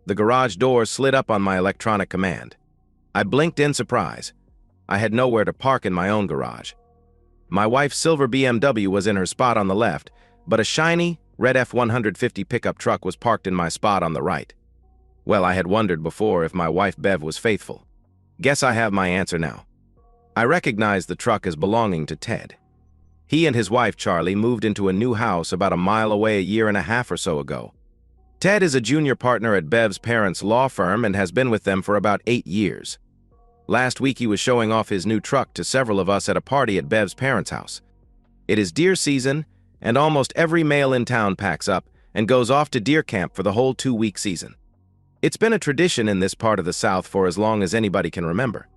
The garage door slid up on my electronic command. I blinked in surprise. I had nowhere to park in my own garage. My wife's silver BMW was in her spot on the left, but a shiny, red F-150 pickup truck was parked in my spot on the right. Well, I had wondered before if my wife Bev was faithful. Guess I have my answer now. I recognized the truck as belonging to Ted. He and his wife Charlie moved into a new house about a mile away a year and a half or so ago. Ted is a junior partner at Bev's parents' law firm and has been with them for about 8 years. Last week he was showing off his new truck to several of us at a party at Bev's parents' house. It is deer season, and almost every male in town packs up and goes off to deer camp for the whole 2-week season. It's been a tradition in this part of the South for as long as anybody can remember.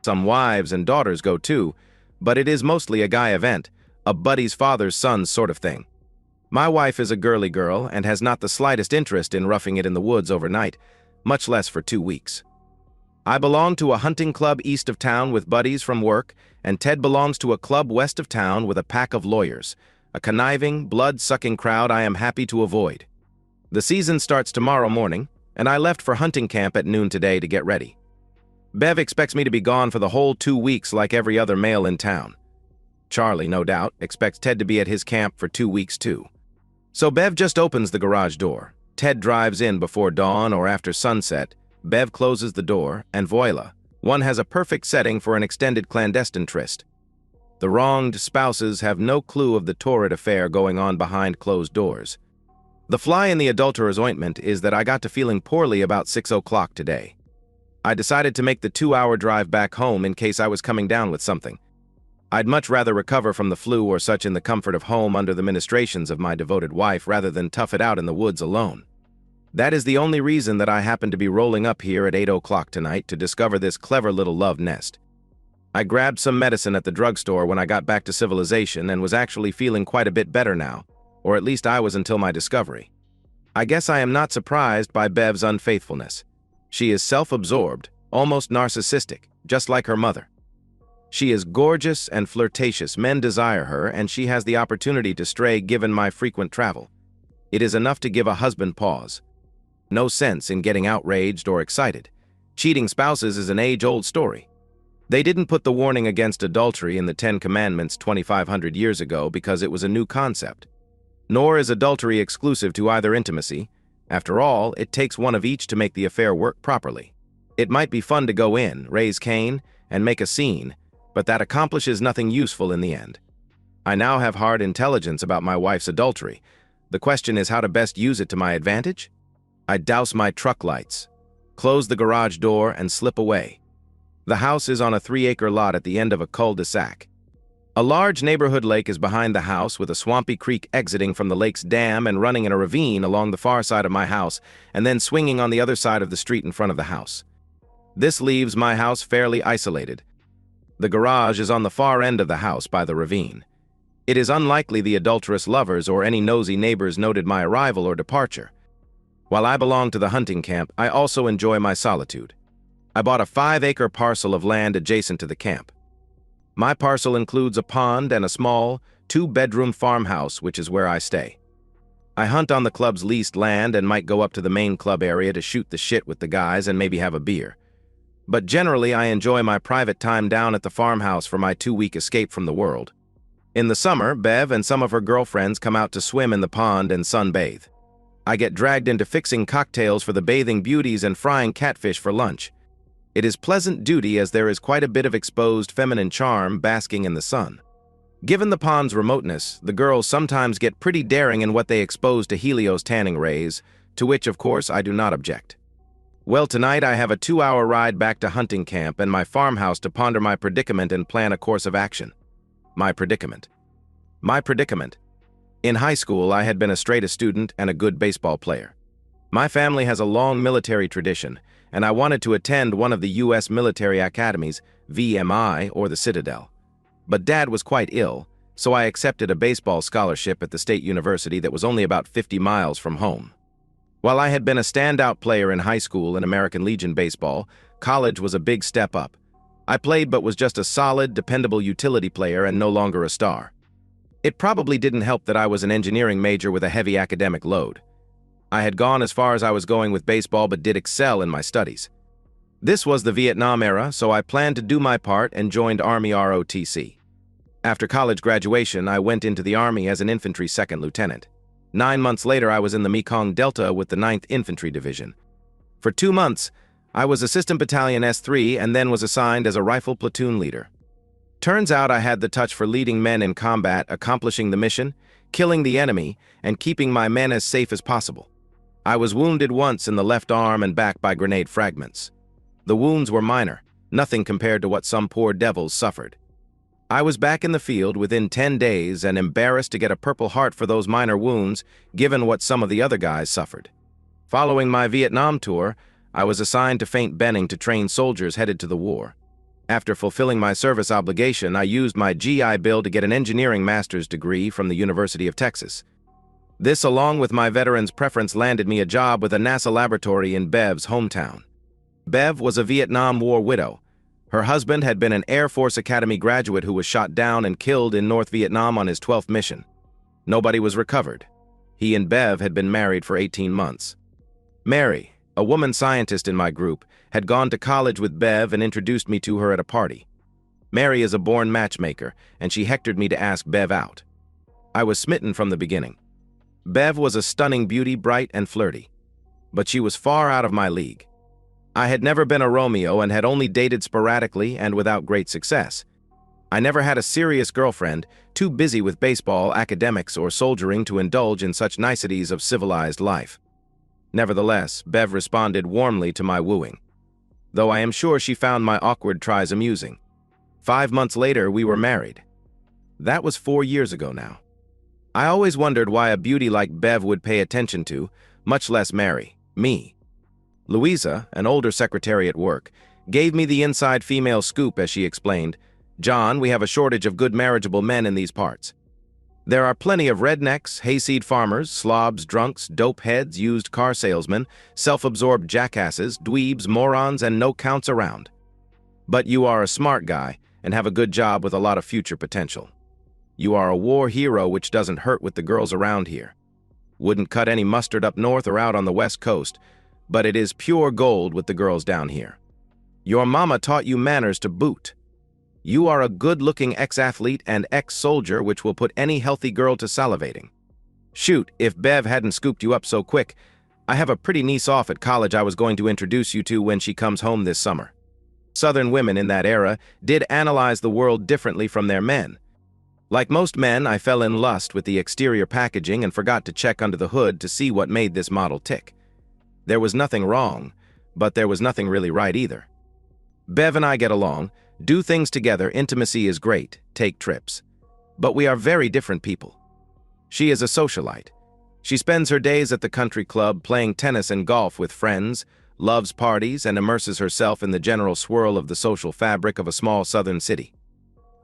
Some wives and daughters go too, but it is mostly a guy event, a buddy's father's son's sort of thing. My wife is a girly girl and has not the slightest interest in roughing it in the woods overnight, much less for 2 weeks. I belong to a hunting club east of town with buddies from work, and Ted belongs to a club west of town with a pack of lawyers, a conniving, blood-sucking crowd I am happy to avoid. The season starts tomorrow morning, and I left for hunting camp at noon today to get ready. Bev expects me to be gone for the whole 2 weeks like every other male in town. Charlie, no doubt, expects Ted to be at his camp for 2 weeks too. So Bev just opens the garage door. Ted drives in before dawn or after sunset. Bev closes the door, and voila, one has a perfect setting for an extended clandestine tryst. The wronged spouses have no clue of the torrid affair going on behind closed doors. The fly in the adulterer's ointment is that I got to feeling poorly about 6 o'clock today. I decided to make the 2-hour drive back home in case I was coming down with something. I'd much rather recover from the flu or such in the comfort of home under the ministrations of my devoted wife rather than tough it out in the woods alone. That is the only reason that I happened to be rolling up here at 8 o'clock tonight to discover this clever little love nest. I grabbed some medicine at the drugstore when I got back to civilization and was actually feeling quite a bit better now, or at least I was until my discovery. I guess I am not surprised by Bev's unfaithfulness. She is self-absorbed, almost narcissistic, just like her mother. She is gorgeous and flirtatious, men desire her, and she has the opportunity to stray given my frequent travel. It is enough to give a husband pause. No sense in getting outraged or excited. Cheating spouses is an age-old story. They didn't put the warning against adultery in the 10 Commandments 2,500 years ago because it was a new concept. Nor is adultery exclusive to either intimacy. After all, it takes one of each to make the affair work properly. It might be fun to go in, raise Cain, and make a scene, but that accomplishes nothing useful in the end. I now have hard intelligence about my wife's adultery. The question is how to best use it to my advantage? I douse my truck lights, close the garage door, and slip away. The house is on a 3-acre lot at the end of a cul-de-sac. A large neighborhood lake is behind the house with a swampy creek exiting from the lake's dam and running in a ravine along the far side of my house and then swinging on the other side of the street in front of the house. This leaves my house fairly isolated. The garage is on the far end of the house by the ravine. It is unlikely the adulterous lovers or any nosy neighbors noted my arrival or departure. While I belong to the hunting camp, I also enjoy my solitude. I bought a 5-acre parcel of land adjacent to the camp. My parcel includes a pond and a small, 2-bedroom farmhouse, which is where I stay. I hunt on the club's leased land and might go up to the main club area to shoot the shit with the guys and maybe have a beer. But generally, I enjoy my private time down at the farmhouse for my 2-week escape from the world. In the summer, Bev and some of her girlfriends come out to swim in the pond and sunbathe. I get dragged into fixing cocktails for the bathing beauties and frying catfish for lunch. It is pleasant duty as there is quite a bit of exposed feminine charm basking in the sun. Given the pond's remoteness, the girls sometimes get pretty daring in what they expose to Helios tanning rays, to which, of course, I do not object. Well, tonight I have a 2-hour ride back to hunting camp and my farmhouse to ponder my predicament and plan a course of action. My predicament. My predicament. In high school, I had been a straight-A student and a good baseball player. My family has a long military tradition, and I wanted to attend one of the U.S. military academies, VMI, or the Citadel. But Dad was quite ill, so I accepted a baseball scholarship at the state university that was only about 50 miles from home. While I had been a standout player in high school in American Legion baseball, college was a big step up. I played but was just a solid, dependable utility player and no longer a star. It probably didn't help that I was an engineering major with a heavy academic load. I had gone as far as I was going with baseball but did excel in my studies. This was the Vietnam era, so I planned to do my part and joined Army ROTC. After college graduation, I went into the Army as an infantry second lieutenant. 9 months later, I was in the Mekong Delta with the 9th Infantry Division. For 2 months, I was Assistant Battalion S3 and then was assigned as a rifle platoon leader. Turns out I had the touch for leading men in combat, accomplishing the mission, killing the enemy, and keeping my men as safe as possible. I was wounded once in the left arm and back by grenade fragments. The wounds were minor, nothing compared to what some poor devils suffered. I was back in the field within 10 days and embarrassed to get a Purple Heart for those minor wounds, given what some of the other guys suffered. Following my Vietnam tour, I was assigned to Fort Benning to train soldiers headed to the war. After fulfilling my service obligation, I used my GI Bill to get an engineering master's degree from the University of Texas. This, along with my veteran's preference, landed me a job with a NASA laboratory in Bev's hometown. Bev was a Vietnam War widow. Her husband had been an Air Force Academy graduate who was shot down and killed in North Vietnam on his 12th mission. Nobody was recovered. He and Bev had been married for 18 months. Mary, a woman scientist in my group, had gone to college with Bev and introduced me to her at a party. Mary is a born matchmaker, and she hectored me to ask Bev out. I was smitten from the beginning. Bev was a stunning beauty, bright and flirty. But she was far out of my league. I had never been a Romeo and had only dated sporadically and without great success. I never had a serious girlfriend, too busy with baseball, academics, or soldiering to indulge in such niceties of civilized life. Nevertheless, Bev responded warmly to my wooing, though I am sure she found my awkward tries amusing. 5 months later, we were married. That was 4 years ago now. I always wondered why a beauty like Bev would pay attention to, much less marry, me. Louisa, an older secretary at work, gave me the inside female scoop as she explained, "John, we have a shortage of good marriageable men in these parts. There are plenty of rednecks, hayseed farmers, slobs, drunks, dope heads, used car salesmen, self-absorbed jackasses, dweebs, morons, and no counts around. But you are a smart guy and have a good job with a lot of future potential. You are a war hero which doesn't hurt with the girls around here. Wouldn't cut any mustard up north or out on the West Coast, but it is pure gold with the girls down here. Your mama taught you manners to boot. You are a good-looking ex-athlete and ex-soldier which will put any healthy girl to salivating. Shoot, if Bev hadn't scooped you up so quick, I have a pretty niece off at college I was going to introduce you to when she comes home this summer." Southern women in that era did analyze the world differently from their men. Like most men, I fell in lust with the exterior packaging and forgot to check under the hood to see what made this model tick. There was nothing wrong, but there was nothing really right either. Bev and I get along, do things together, intimacy is great, take trips. But we are very different people. She is a socialite. She spends her days at the country club playing tennis and golf with friends, loves parties, and immerses herself in the general swirl of the social fabric of a small southern city.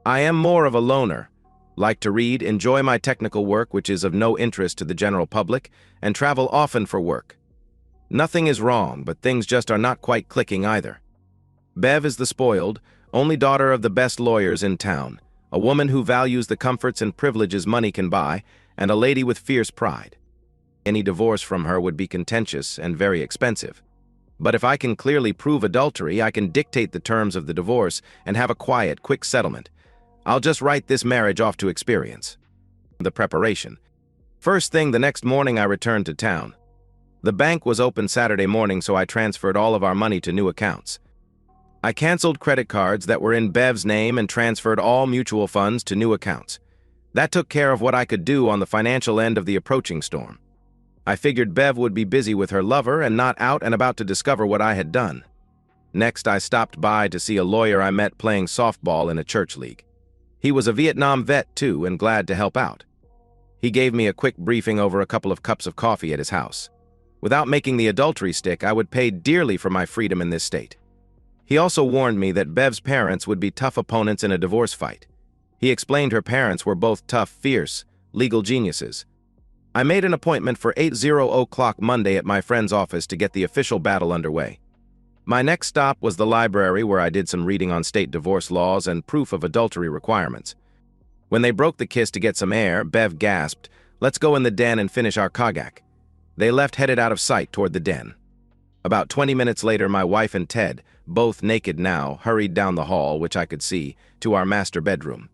I am more of a loner, like to read, enjoy my technical work which is of no interest to the general public, and travel often for work. Nothing is wrong, but things just are not quite clicking either. Bev is the spoiled, only daughter of the best lawyers in town, a woman who values the comforts and privileges money can buy, and a lady with fierce pride. Any divorce from her would be contentious and very expensive. But if I can clearly prove adultery, I can dictate the terms of the divorce and have a quiet, quick settlement. I'll just write this marriage off to experience. The preparation. First thing the next morning I returned to town. The bank was open Saturday morning, so I transferred all of our money to new accounts. I canceled credit cards that were in Bev's name and transferred all mutual funds to new accounts. That took care of what I could do on the financial end of the approaching storm. I figured Bev would be busy with her lover and not out and about to discover what I had done. Next, I stopped by to see a lawyer I met playing softball in a church league. He was a Vietnam vet too and glad to help out. He gave me a quick briefing over a couple of cups of coffee at his house. Without making the adultery stick, I would pay dearly for my freedom in this state. He also warned me that Bev's parents would be tough opponents in a divorce fight. He explained her parents were both tough, fierce, legal geniuses. I made an appointment for 8:00 Monday at my friend's office to get the official battle underway. My next stop was the library where I did some reading on state divorce laws and proof of adultery requirements. When they broke the kiss to get some air, Bev gasped, "Let's go in the den and finish our kagak." They left headed out of sight toward the den. About 20 minutes later, my wife and Ted, both naked now, hurried down the hall, which I could see, to our master bedroom.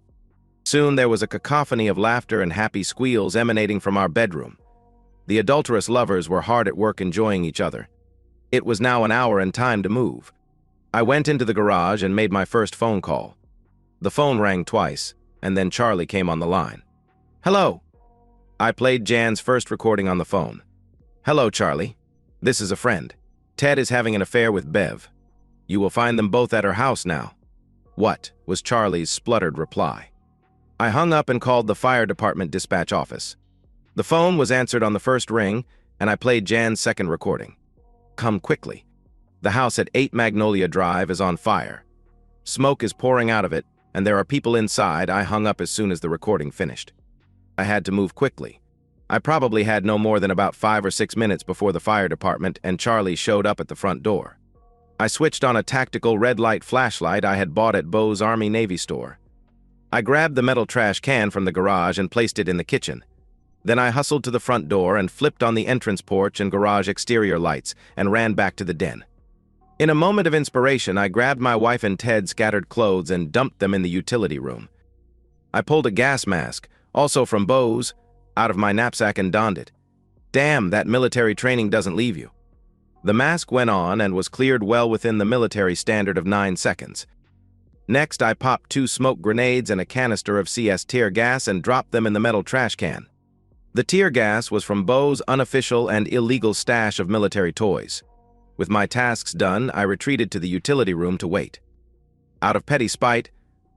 Soon there was a cacophony of laughter and happy squeals emanating from our bedroom. The adulterous lovers were hard at work enjoying each other. It was now an hour and time to move. I went into the garage and made my first phone call. The phone rang twice, and then Charlie came on the line. "Hello." I played Jan's first recording on the phone. "Hello, Charlie. This is a friend. Ted is having an affair with Bev. You will find them both at her house now." "What?" was Charlie's spluttered reply. I hung up and called the fire department dispatch office. The phone was answered on the first ring, and I played Jan's second recording. "Come quickly. The house at 8 Magnolia Drive is on fire. Smoke is pouring out of it, and there are people inside." I hung up as soon as the recording finished. I had to move quickly. I probably had no more than about 5 or 6 minutes before the fire department and Charlie showed up at the front door. I switched on a tactical red light flashlight I had bought at Bo's Army Navy store. I grabbed the metal trash can from the garage and placed it in the kitchen. Then I hustled to the front door and flipped on the entrance porch and garage exterior lights and ran back to the den. In a moment of inspiration, I grabbed my wife and Ted's scattered clothes and dumped them in the utility room. I pulled a gas mask, also from Bo's, out of my knapsack and donned it. Damn, that military training doesn't leave you. The mask went on and was cleared well within the military standard of 9 seconds. Next, I popped 2 smoke grenades and a canister of CS tear gas and dropped them in the metal trash can. The tear gas was from Bo's unofficial and illegal stash of military toys. With my tasks done, I retreated to the utility room to wait. Out of petty spite,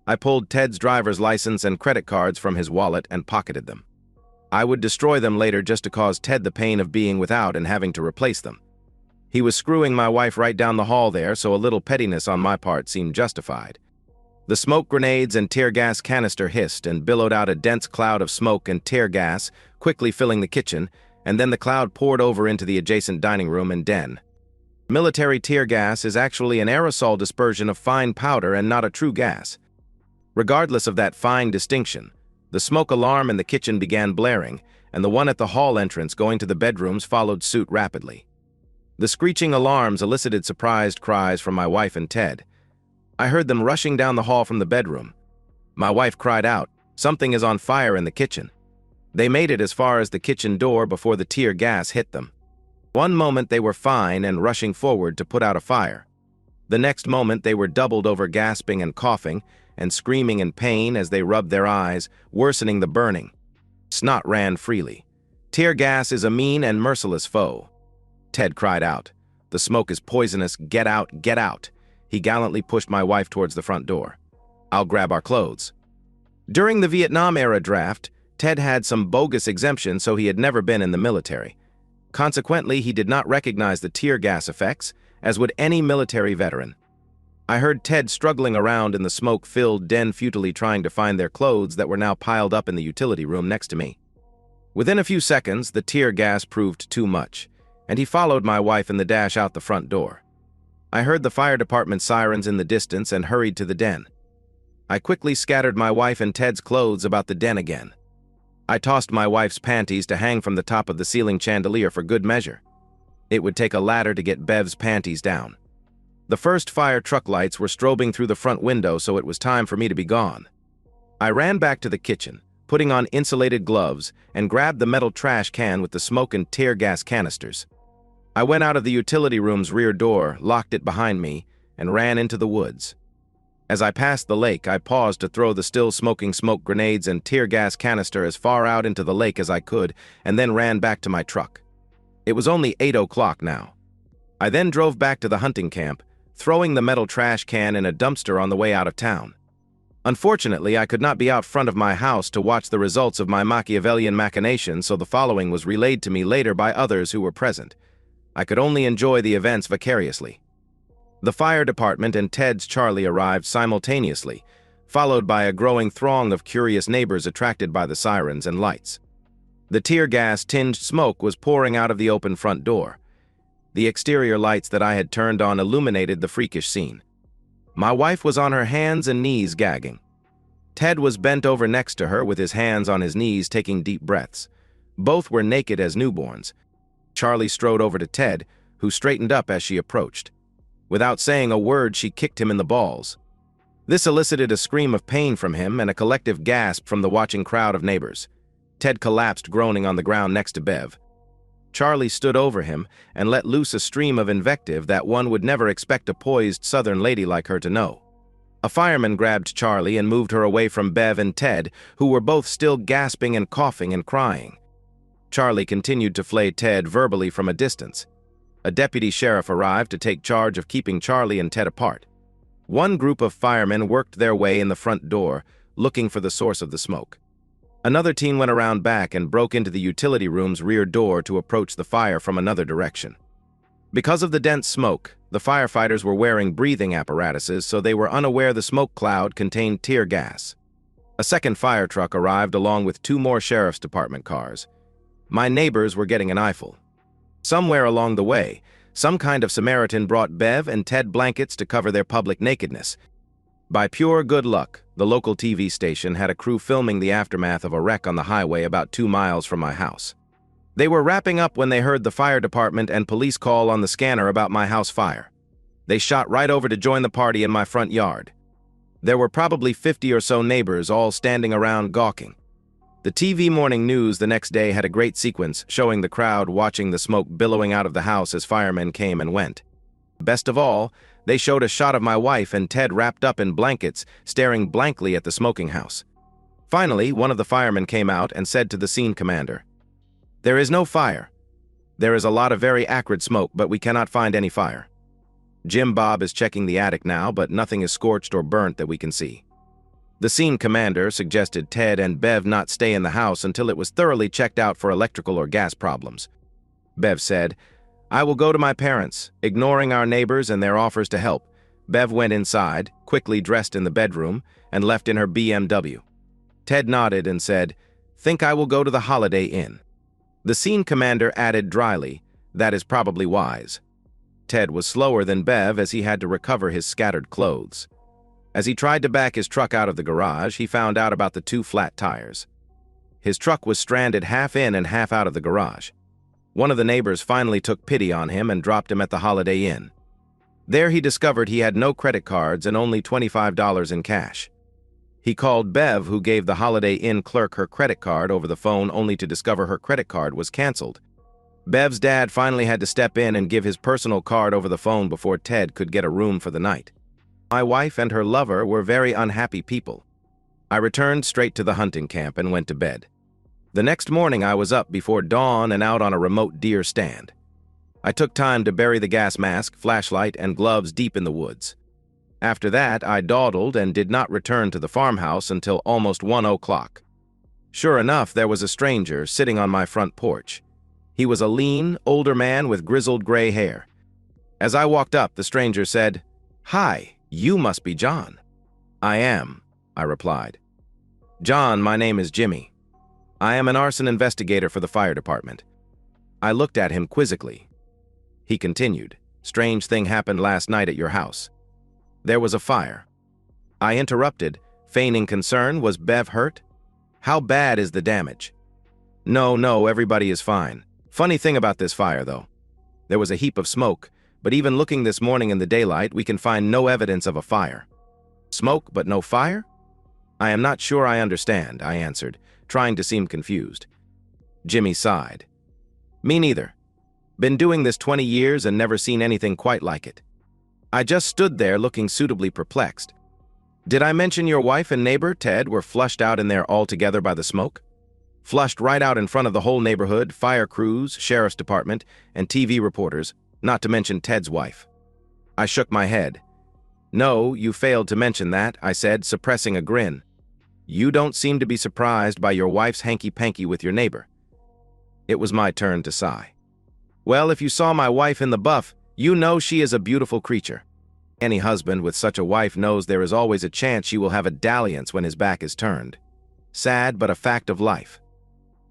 I pulled Ted's driver's license and credit cards from his wallet and pocketed them. I would destroy them later just to cause Ted the pain of being without and having to replace them. He was screwing my wife right down the hall there, so a little pettiness on my part seemed justified. The smoke grenades and tear gas canister hissed and billowed out a dense cloud of smoke and tear gas, quickly filling the kitchen, and then the cloud poured over into the adjacent dining room and den. Military tear gas is actually an aerosol dispersion of fine powder and not a true gas. Regardless of that fine distinction, the smoke alarm in the kitchen began blaring, and the one at the hall entrance going to the bedrooms followed suit rapidly. The screeching alarms elicited surprised cries from my wife and Ted. I heard them rushing down the hall from the bedroom. My wife cried out, "Something is on fire in the kitchen." They made it as far as the kitchen door before the tear gas hit them. One moment they were fine and rushing forward to put out a fire. The next moment they were doubled over, gasping and coughing and screaming in pain as they rubbed their eyes, worsening the burning. Snot ran freely. Tear gas is a mean and merciless foe. Ted cried out, "The smoke is poisonous, get out, get out." He gallantly pushed my wife towards the front door. "I'll grab our clothes." During the Vietnam-era draft, Ted had some bogus exemptions, so he had never been in the military. Consequently, he did not recognize the tear gas effects, as would any military veteran. I heard Ted struggling around in the smoke-filled den, futilely trying to find their clothes that were now piled up in the utility room next to me. Within a few seconds, the tear gas proved too much, and he followed my wife in the dash out the front door. I heard the fire department sirens in the distance and hurried to the den. I quickly scattered my wife and Ted's clothes about the den again. I tossed my wife's panties to hang from the top of the ceiling chandelier for good measure. It would take a ladder to get Bev's panties down. The first fire truck lights were strobing through the front window, so it was time for me to be gone. I ran back to the kitchen, putting on insulated gloves, and grabbed the metal trash can with the smoke and tear gas canisters. I went out of the utility room's rear door, locked it behind me, and ran into the woods. As I passed the lake, I paused to throw the still smoking smoke grenades and tear gas canister as far out into the lake as I could, and then ran back to my truck. It was only 8 o'clock now. I then drove back to the hunting camp, throwing the metal trash can in a dumpster on the way out of town. Unfortunately, I could not be out front of my house to watch the results of my Machiavellian machinations, so the following was relayed to me later by others who were present. I could only enjoy the events vicariously. The fire department and Ted's Charlie arrived simultaneously, followed by a growing throng of curious neighbors attracted by the sirens and lights. The tear gas-tinged smoke was pouring out of the open front door. The exterior lights that I had turned on illuminated the freakish scene. My wife was on her hands and knees gagging. Ted was bent over next to her with his hands on his knees taking deep breaths. Both were naked as newborns. Charlie strode over to Ted, who straightened up as she approached. Without saying a word, she kicked him in the balls. This elicited a scream of pain from him and a collective gasp from the watching crowd of neighbors. Ted collapsed, groaning on the ground next to Bev. Charlie stood over him and let loose a stream of invective that one would never expect a poised Southern lady like her to know. A fireman grabbed Charlie and moved her away from Bev and Ted, who were both still gasping and coughing and crying. Charlie continued to flay Ted verbally from a distance. A deputy sheriff arrived to take charge of keeping Charlie and Ted apart. One group of firemen worked their way in the front door, looking for the source of the smoke. Another team went around back and broke into the utility room's rear door to approach the fire from another direction. Because of the dense smoke, the firefighters were wearing breathing apparatuses, so they were unaware the smoke cloud contained tear gas. A second fire truck arrived along with 2 more sheriff's department cars. My neighbors were getting an eyeful. Somewhere along the way, some kind of Samaritan brought Bev and Ted blankets to cover their public nakedness. By pure good luck, the local TV station had a crew filming the aftermath of a wreck on the highway about 2 miles from my house. They were wrapping up when they heard the fire department and police call on the scanner about my house fire. They shot right over to join the party in my front yard. There were probably 50 or so neighbors all standing around gawking. The TV morning news the next day had a great sequence showing the crowd watching the smoke billowing out of the house as firemen came and went. Best of all, they showed a shot of my wife and Ted wrapped up in blankets, staring blankly at the smoking house. Finally, one of the firemen came out and said to the scene commander, "There is no fire. There is a lot of very acrid smoke, but we cannot find any fire. Jim Bob is checking the attic now, but nothing is scorched or burnt that we can see." The scene commander suggested Ted and Bev not stay in the house until it was thoroughly checked out for electrical or gas problems. Bev said, "I will go to my parents." Ignoring our neighbors and their offers to help, Bev went inside, quickly dressed in the bedroom, and left in her BMW. Ted nodded and said, "Think I will go to the Holiday Inn." The scene commander added dryly, "That is probably wise." Ted was slower than Bev as he had to recover his scattered clothes. As he tried to back his truck out of the garage, he found out about the 2 flat tires. His truck was stranded half in and half out of the garage. One of the neighbors finally took pity on him and dropped him at the Holiday Inn. There he discovered he had no credit cards and only $25 in cash. He called Bev, who gave the Holiday Inn clerk her credit card over the phone only to discover her credit card was canceled. Bev's dad finally had to step in and give his personal card over the phone before Ted could get a room for the night. My wife and her lover were very unhappy people. I returned straight to the hunting camp and went to bed. The next morning I was up before dawn and out on a remote deer stand. I took time to bury the gas mask, flashlight, and gloves deep in the woods. After that, I dawdled and did not return to the farmhouse until almost 1 o'clock. Sure enough, there was a stranger sitting on my front porch. He was a lean, older man with grizzled gray hair. As I walked up, the stranger said, "Hi, you must be John." "I am," I replied. "John, my name is Jimmy. I am an arson investigator for the fire department." I looked at him quizzically. He continued, "Strange thing happened last night at your house. There was a fire." I interrupted, feigning concern. "Was Bev hurt? How bad is the damage?" No, everybody is fine. Funny thing about this fire, though. There was a heap of smoke, but even looking this morning in the daylight, we can find no evidence of a fire." "Smoke, but no fire?" "I am not sure I understand," I answered, trying to seem confused. Jimmy sighed. "Me neither. Been doing this 20 years and never seen anything quite like it." I just stood there looking suitably perplexed. "Did I mention your wife and neighbor, Ted, were flushed out in there altogether by the smoke? Flushed right out in front of the whole neighborhood, fire crews, sheriff's department, and TV reporters, not to mention Ted's wife." I shook my head. "No, you failed to mention that," I said, suppressing a grin. "You don't seem to be surprised by your wife's hanky-panky with your neighbor." It was my turn to sigh. "Well, if you saw my wife in the buff, you know she is a beautiful creature. Any husband with such a wife knows there is always a chance she will have a dalliance when his back is turned. Sad, but a fact of life."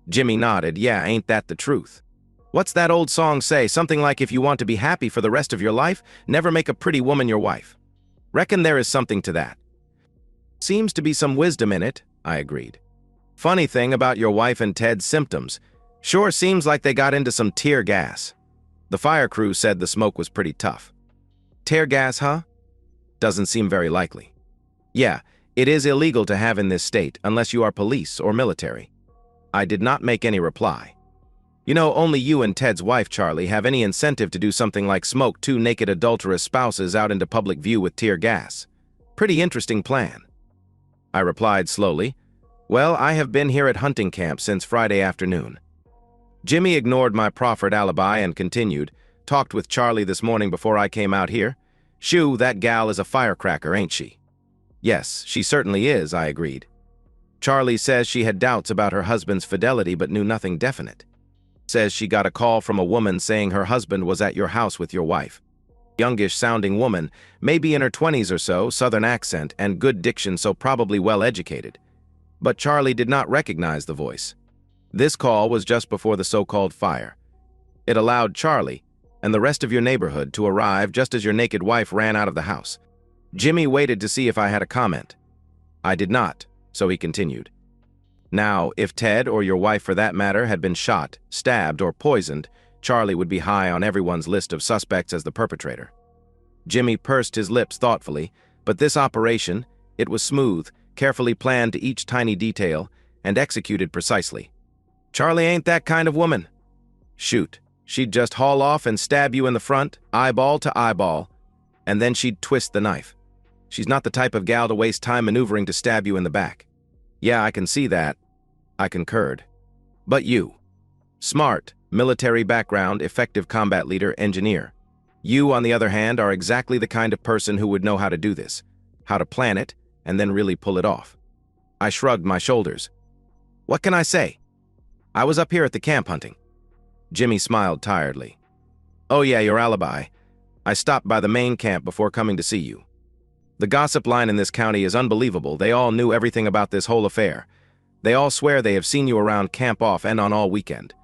Jimmy nodded. "Yeah, ain't that the truth? What's that old song say? Something like, if you want to be happy for the rest of your life, never make a pretty woman your wife. Reckon there is something to that." "Seems to be some wisdom in it," I agreed. "Funny thing about your wife and Ted's symptoms. Sure seems like they got into some tear gas. The fire crew said the smoke was pretty tough. Tear gas, huh? Doesn't seem very likely. Yeah, it is illegal to have in this state unless you are police or military. I did not make any reply. You know, only you and Ted's wife, Charlie, have any incentive to do something like smoke two naked adulterous spouses out into public view with tear gas. Pretty interesting plan. I replied slowly, well, I have been here at hunting camp since Friday afternoon. Jimmy ignored my proffered alibi and continued, talked with Charlie this morning before I came out here. Shoo, that gal is a firecracker, ain't she? Yes, she certainly is, I agreed. Charlie says she had doubts about her husband's fidelity but knew nothing definite. Says she got a call from a woman saying her husband was at your house with your wife. Youngish-sounding woman, maybe in her 20s or so, southern accent, and good diction, so probably well-educated. But Charlie did not recognize the voice. This call was just before the so-called fire. It allowed Charlie and the rest of your neighborhood to arrive just as your naked wife ran out of the house. Jimmy waited to see if I had a comment. I did not, so he continued. Now, if Ted, or your wife for that matter, had been shot, stabbed, or poisoned, Charlie would be high on everyone's list of suspects as the perpetrator. Jimmy pursed his lips thoughtfully, but this operation, it was smooth, carefully planned to each tiny detail, and executed precisely. Charlie ain't that kind of woman. Shoot, she'd just haul off and stab you in the front, eyeball to eyeball, and then she'd twist the knife. She's not the type of gal to waste time maneuvering to stab you in the back. Yeah, I can see that. I concurred. But you. Smart, military background, effective combat leader, engineer. You, on the other hand, are exactly the kind of person who would know how to do this, how to plan it, and then really pull it off. I shrugged my shoulders. What can I say? I was up here at the camp hunting. Jimmy smiled tiredly. Oh yeah, your alibi. I stopped by the main camp before coming to see you. The gossip line in this county is unbelievable. They all knew everything about this whole affair. They all swear they have seen you around camp off and on all weekend.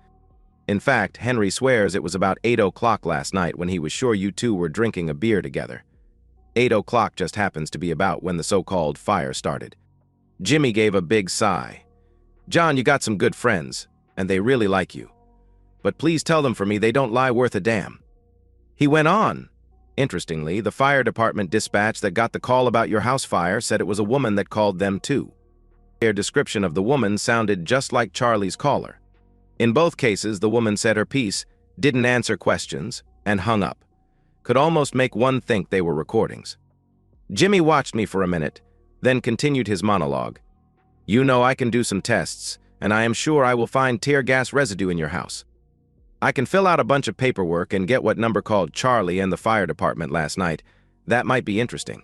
In fact, Henry swears it was about 8 o'clock last night when he was sure you two were drinking a beer together. 8 o'clock just happens to be about when the so-called fire started. Jimmy gave a big sigh. John, you got some good friends, and they really like you. But please tell them for me they don't lie worth a damn. He went on. Interestingly, the fire department dispatch that got the call about your house fire said it was a woman that called them too. Their description of the woman sounded just like Charlie's caller. In both cases, the woman said her piece, didn't answer questions, and hung up. Could almost make one think they were recordings. Jimmy watched me for a minute, then continued his monologue. You know I can do some tests, and I am sure I will find tear gas residue in your house. I can fill out a bunch of paperwork and get what number called Charlie and the fire department last night. That might be interesting.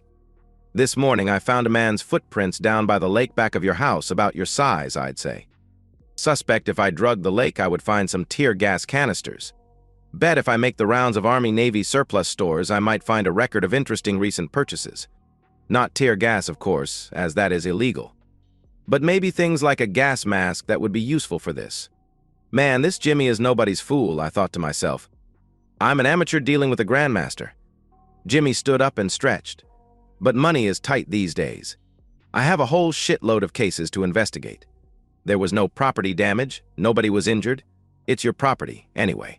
This morning I found a man's footprints down by the lake back of your house, about your size, I'd say. Suspect if I drugged the lake I would find some tear gas canisters. Bet if I make the rounds of Army-Navy surplus stores I might find a record of interesting recent purchases. Not tear gas, of course, as that is illegal. But maybe things like a gas mask that would be useful for this. Man, this Jimmy is nobody's fool, I thought to myself. I'm an amateur dealing with a grandmaster. Jimmy stood up and stretched. But money is tight these days. I have a whole shitload of cases to investigate. There was no property damage, nobody was injured. It's your property, anyway.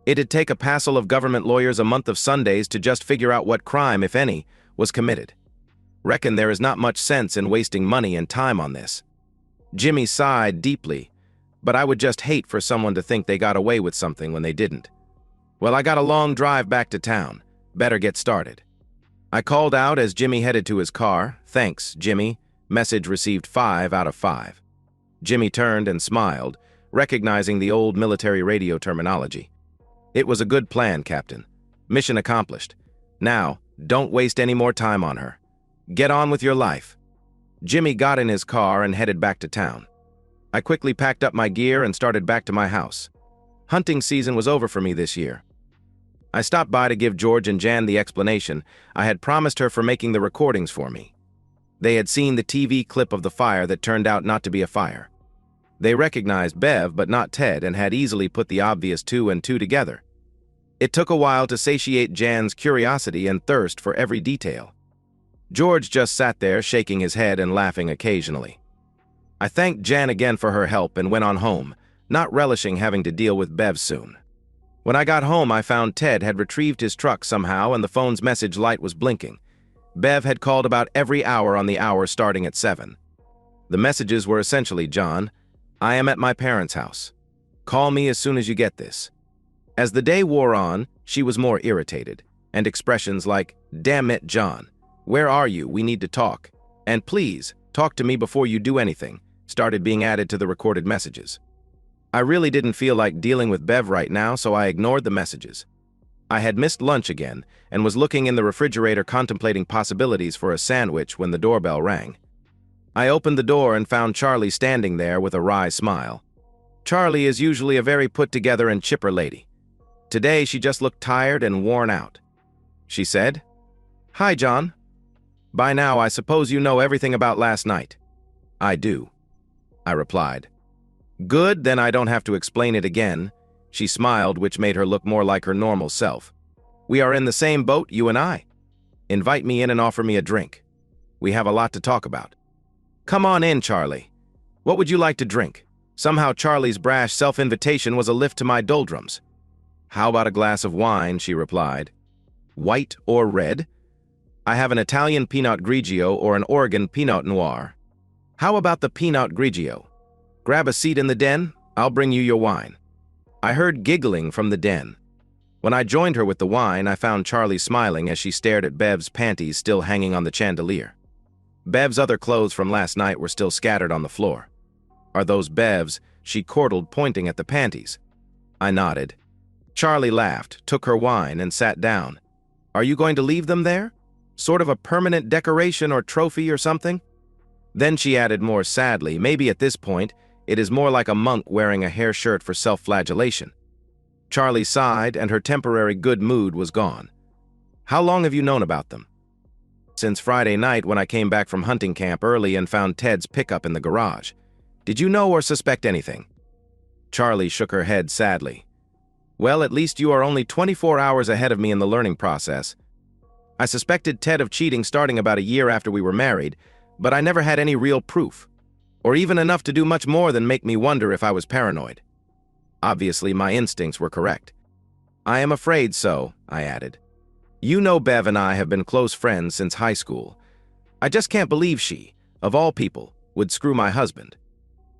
It'd take a passel of government lawyers a month of Sundays to just figure out what crime, if any, was committed. Reckon there is not much sense in wasting money and time on this. Jimmy sighed deeply, but I would just hate for someone to think they got away with something when they didn't. Well, I got a long drive back to town. Better get started. I called out as Jimmy headed to his car. Thanks, Jimmy. Message received 5 out of 5. Jimmy turned and smiled, recognizing the old military radio terminology. It was a good plan, Captain. Mission accomplished. Now, don't waste any more time on her. Get on with your life. Jimmy got in his car and headed back to town. I quickly packed up my gear and started back to my house. Hunting season was over for me this year. I stopped by to give George and Jan the explanation I had promised her for making the recordings for me. They had seen the TV clip of the fire that turned out not to be a fire. They recognized Bev but not Ted and had easily put the obvious 2 and 2 together. It took a while to satiate Jan's curiosity and thirst for every detail. George just sat there shaking his head and laughing occasionally. I thanked Jan again for her help and went on home, not relishing having to deal with Bev soon. When I got home, I found Ted had retrieved his truck somehow and the phone's message light was blinking. Bev had called about every hour on the hour starting at 7. The messages were essentially, "John, I am at my parents' house. Call me as soon as you get this." As the day wore on, she was more irritated, and expressions like, "Damn it, John, where are you? We need to talk," and "Please, talk to me before you do anything," started being added to the recorded messages. I really didn't feel like dealing with Bev right now, so I ignored the messages. I had missed lunch again and was looking in the refrigerator contemplating possibilities for a sandwich when the doorbell rang. I opened the door and found Charlie standing there with a wry smile. Charlie is usually a very put-together and chipper lady. Today, she just looked tired and worn out. She said, "Hi, John. By now, I suppose you know everything about last night." "I do," I replied. "Good, then I don't have to explain it again." She smiled, which made her look more like her normal self. "We are in the same boat, you and I. Invite me in and offer me a drink. We have a lot to talk about." "Come on in, Charlie. What would you like to drink?" Somehow Charlie's brash self-invitation was a lift to my doldrums. "How about a glass of wine?" she replied. "White or red?" "I have an Italian Pinot Grigio or an Oregon Pinot Noir." "How about the Pinot Grigio? Grab a seat in the den, I'll bring you your wine." I heard giggling from the den. When I joined her with the wine, I found Charlie smiling as she stared at Bev's panties still hanging on the chandelier. Bev's other clothes from last night were still scattered on the floor. "Are those Bev's?" she chortled, pointing at the panties. I nodded. Charlie laughed, took her wine, and sat down. "Are you going to leave them there? Sort of a permanent decoration or trophy or something?" Then she added more sadly, "Maybe at this point, it is more like a monk wearing a hair shirt for self-flagellation." Charlie sighed, and her temporary good mood was gone. "How long have you known about them?" "Since Friday night when I came back from hunting camp early and found Ted's pickup in the garage. Did you know or suspect anything?" Charlie shook her head sadly. "Well, at least you are only 24 hours ahead of me in the learning process. I suspected Ted of cheating starting about a year after we were married, but I never had any real proof, or even enough to do much more than make me wonder if I was paranoid. Obviously, my instincts were correct." "I am afraid so," I added. "You know Bev and I have been close friends since high school. I just can't believe she, of all people, would screw my husband."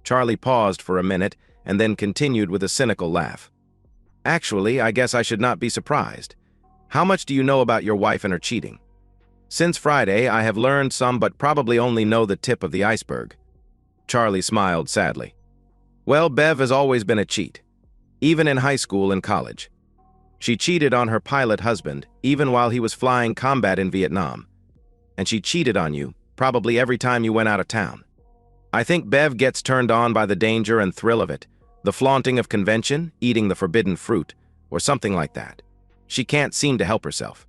Charlie paused for a minute and then continued with a cynical laugh. "Actually, I guess I should not be surprised. How much do you know about your wife and her cheating?" "Since Friday, I have learned some, but probably only know the tip of the iceberg." Charlie smiled sadly. "Well, Bev has always been a cheat, even in high school and college. She cheated on her pilot husband, even while he was flying combat in Vietnam. And she cheated on you, probably every time you went out of town. I think Bev gets turned on by the danger and thrill of it, the flaunting of convention, eating the forbidden fruit, or something like that. She can't seem to help herself."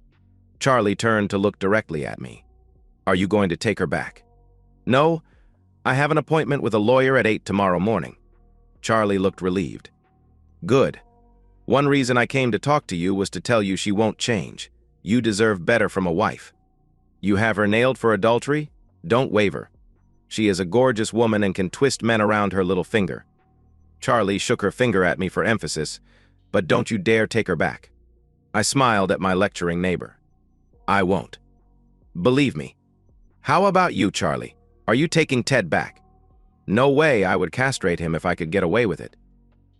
Charlie turned to look directly at me. "Are you going to take her back?" "No, I have an appointment with a lawyer at 8 tomorrow morning." Charlie looked relieved. "Good. One reason I came to talk to you was to tell you she won't change. You deserve better from a wife. You have her nailed for adultery? Don't waver. She is a gorgeous woman and can twist men around her little finger." Charlie shook her finger at me for emphasis, "But don't you dare take her back." I smiled at my lecturing neighbor. "I won't." "Believe me." "How about you, Charlie? Are you taking Ted back?" "No way, I would castrate him if I could get away with it."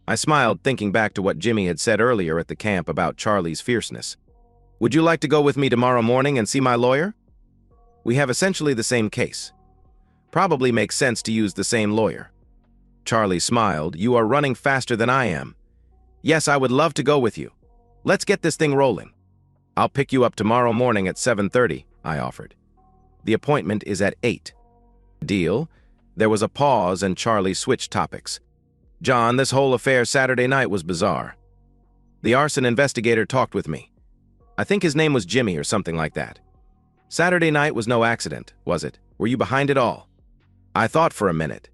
I smiled, thinking back to what Jimmy had said earlier at the camp about Charlie's fierceness. "Would you like to go with me tomorrow morning and see my lawyer? We have essentially the same case. Probably makes sense to use the same lawyer." Charlie smiled. "You are running faster than I am." "Yes, I would love to go with you. Let's get this thing rolling." "I'll pick you up tomorrow morning at 7:30, I offered. "The appointment is at 8. "Deal?" There was a pause and Charlie switched topics. "John, this whole affair Saturday night was bizarre. The arson investigator talked with me. I think his name was Jimmy or something like that. Saturday night was no accident, was it? Were you behind it all?" I thought for a minute.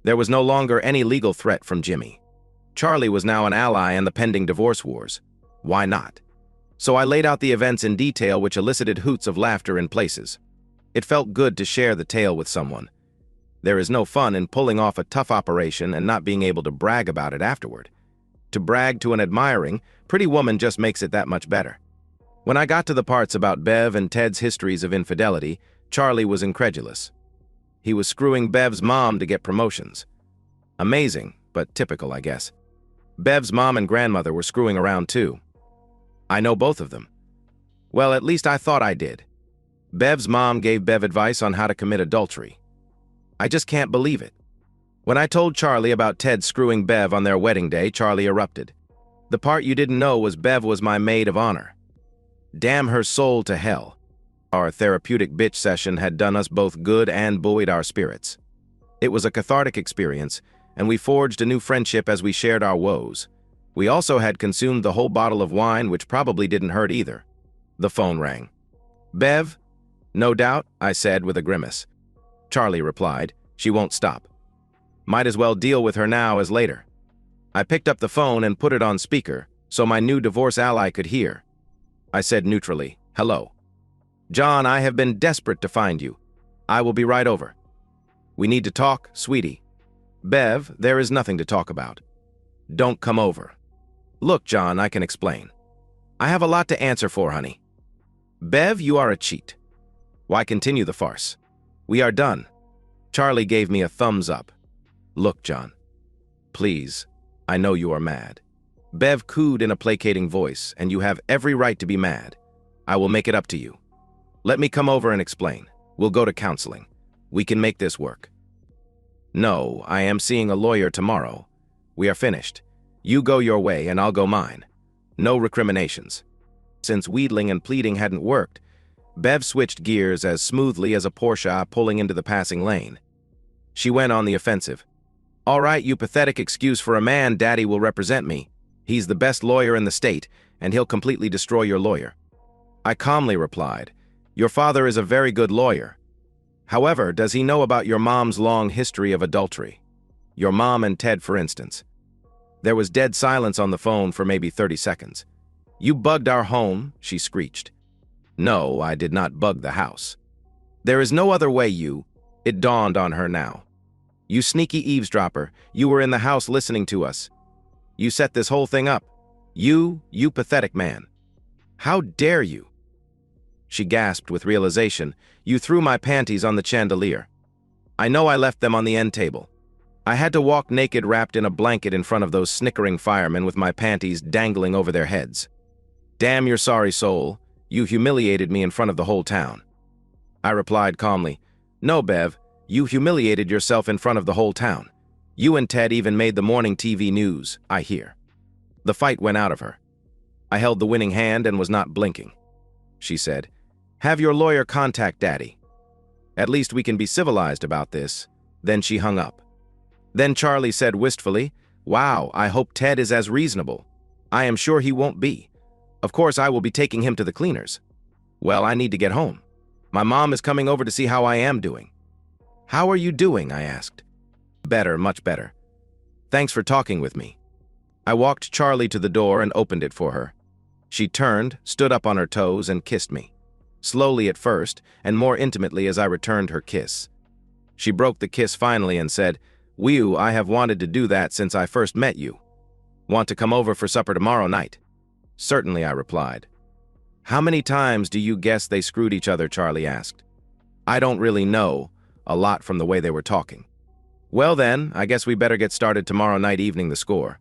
There was no longer any legal threat from Jimmy. Charlie was now an ally in the pending divorce wars. Why not? So I laid out the events in detail, which elicited hoots of laughter in places. It felt good to share the tale with someone. There is no fun in pulling off a tough operation and not being able to brag about it afterward. To brag to an admiring, pretty woman just makes it that much better. When I got to the parts about Bev and Ted's histories of infidelity, Charlie was incredulous. He was screwing Bev's mom to get promotions. Amazing, but typical, I guess. Bev's mom and grandmother were screwing around too. I know both of them. Well, at least I thought I did. Bev's mom gave Bev advice on how to commit adultery. I just can't believe it. When I told Charlie about Ted screwing Bev on their wedding day, Charlie erupted. The part you didn't know was Bev was my maid of honor. Damn her soul to hell. Our therapeutic bitch session had done us both good and buoyed our spirits. It was a cathartic experience, and we forged a new friendship as we shared our woes. We also had consumed the whole bottle of wine, which probably didn't hurt either. The phone rang. "Bev?" "No doubt," I said with a grimace. Charlie replied, "She won't stop. Might as well deal with her now as later." I picked up the phone and put it on speaker so my new divorce ally could hear. I said neutrally, "Hello. John, I have been desperate to find you. I will be right over." "We need to talk, sweetie." "Bev, there is nothing to talk about." "Don't come over." "Look, John, I can explain. I have a lot to answer for, honey." "Bev, you are a cheat. Why continue the farce? We are done." Charlie gave me a thumbs up. "Look, John. Please, I know you are mad." Bev cooed in a placating voice, "And you have every right to be mad. I will make it up to you. Let me come over and explain. We'll go to counseling. We can make this work." "No, I am seeing a lawyer tomorrow. We are finished. You go your way and I'll go mine. No recriminations." Since wheedling and pleading hadn't worked, Bev switched gears as smoothly as a Porsche pulling into the passing lane. She went on the offensive. "All right, you pathetic excuse for a man, Daddy will represent me. He's the best lawyer in the state, and he'll completely destroy your lawyer." I calmly replied, "Your father is a very good lawyer. However, does he know about your mom's long history of adultery? Your mom and Ted, for instance." There was dead silence on the phone for maybe 30 seconds. "You bugged our home," she screeched. "No, I did not bug the house. There is no other way, you—" It dawned on her now. "You sneaky eavesdropper, you were in the house listening to us. You set this whole thing up. You pathetic man. How dare you?" She gasped with realization. "You threw my panties on the chandelier. I know I left them on the end table. I had to walk naked wrapped in a blanket in front of those snickering firemen with my panties dangling over their heads. Damn your sorry soul. You humiliated me in front of the whole town." I replied calmly, "No, Bev, you humiliated yourself in front of the whole town. You and Ted even made the morning TV news, I hear." The fight went out of her. I held the winning hand and was not blinking. She said, "Have your lawyer contact Daddy. At least we can be civilized about this." Then she hung up. Then Charlie said wistfully, "Wow, I hope Ted is as reasonable. I am sure he won't be. Of course, I will be taking him to the cleaners. Well, I need to get home. My mom is coming over to see how I am doing." "How are you doing?" I asked. "Better, much better. Thanks for talking with me." I walked Charlie to the door and opened it for her. She turned, stood up on her toes, and kissed me. Slowly at first, and more intimately as I returned her kiss. She broke the kiss finally and said, "Whew, I have wanted to do that since I first met you. Want to come over for supper tomorrow night?" "Certainly," I replied. "How many times do you guess they screwed each other?" Charlie asked. "I don't really know, a lot from the way they were talking." "Well then, I guess we better get started tomorrow night evening the score.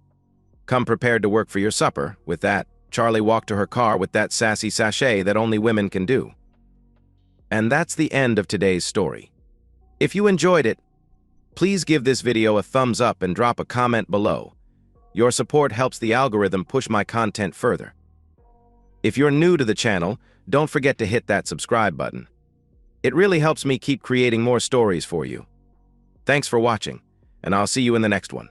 Come prepared to work for your supper." With that, Charlie walked to her car with that sassy sachet that only women can do. And that's the end of today's story. If you enjoyed it, please give this video a thumbs up and drop a comment below. Your support helps the algorithm push my content further. If you're new to the channel, don't forget to hit that subscribe button. It really helps me keep creating more stories for you. Thanks for watching, and I'll see you in the next one.